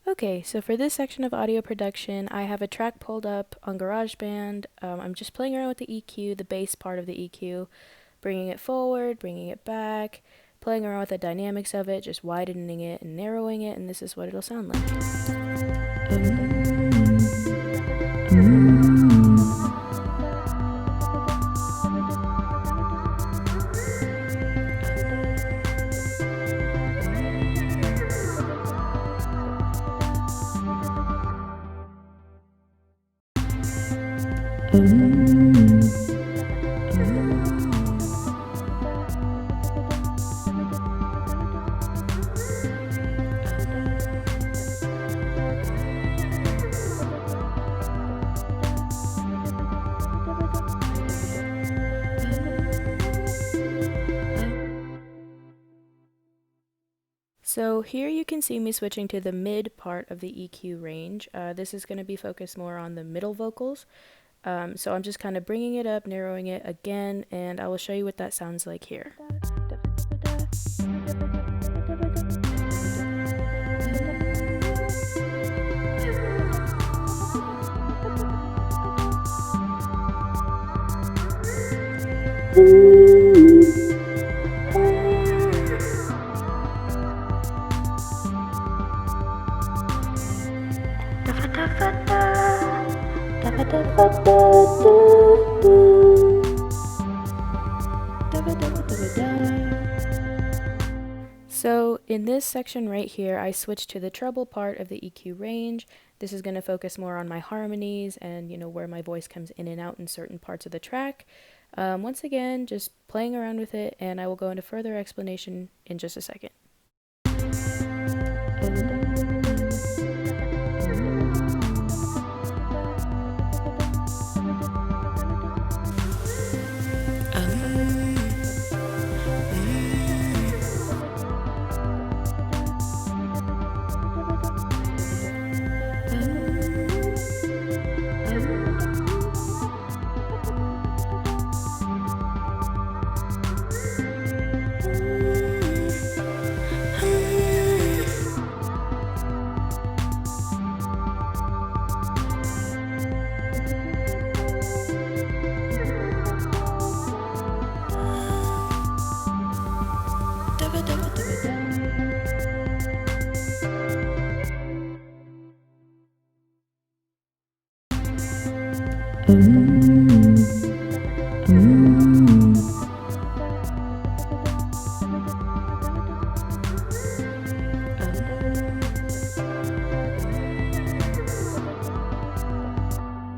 Okay, so for this section of audio production, I have a track pulled up on GarageBand. I'm just playing around with the EQ, the bass part of the EQ, bringing it forward, bringing it back, playing around with the dynamics of it, just widening it and narrowing it, and this is what it'll sound like. So here you can see me switching to the mid part of the EQ range. This is going to be focused more on the middle vocals. So I'm just kind of bringing it up, narrowing it again, and I will show you what that sounds like here. So in this section right here, I switched to the treble part of the EQ range. This is going to focus more on my harmonies and, where my voice comes in and out in certain parts of the track. Once again, just playing around with it, and I will go into further explanation in just a second.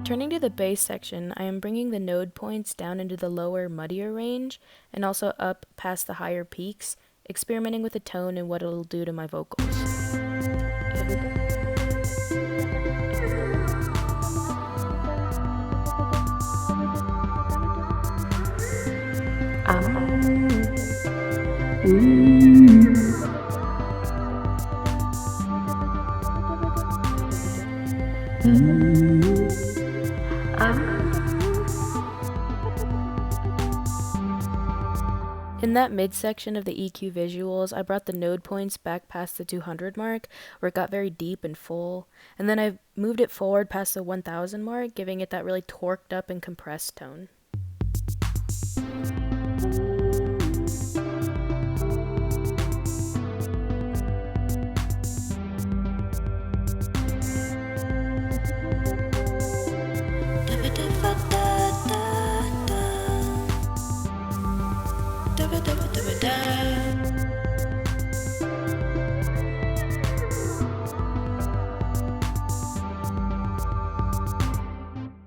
Turning to the bass section, I am bringing the node points down into the lower, muddier range, and also up past the higher peaks, experimenting with the tone and what it'll do to my vocals. In that midsection of the EQ visuals, I brought the node points back past the 200 mark, where it got very deep and full, and then I moved it forward past the 1000 mark, giving it that really torqued up and compressed tone.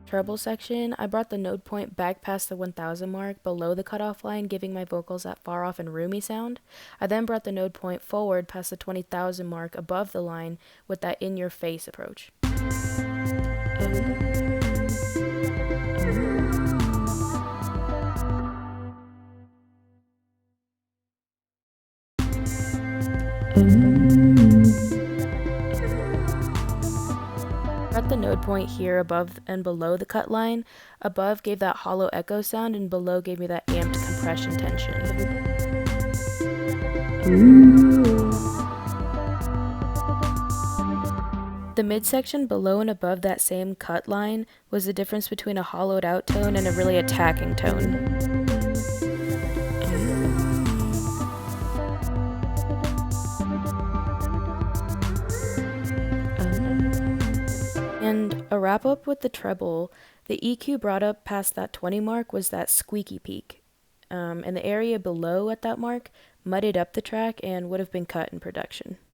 Treble section, I brought the node point back past the 1000 mark below the cutoff line, giving my vocals that far off and roomy sound. I then brought the node point forward past the 20,000 mark above the line with that in-your-face approach. Brought the node point here above and below the cut line. Above gave that hollow echo sound, and below gave me that amped compression tension. The midsection below and above that same cut line was the difference between a hollowed out tone and a really attacking tone. And a wrap up with the treble, the EQ brought up past that 20 mark was that squeaky peak. And the area below at that mark mudded up the track and would have been cut in production.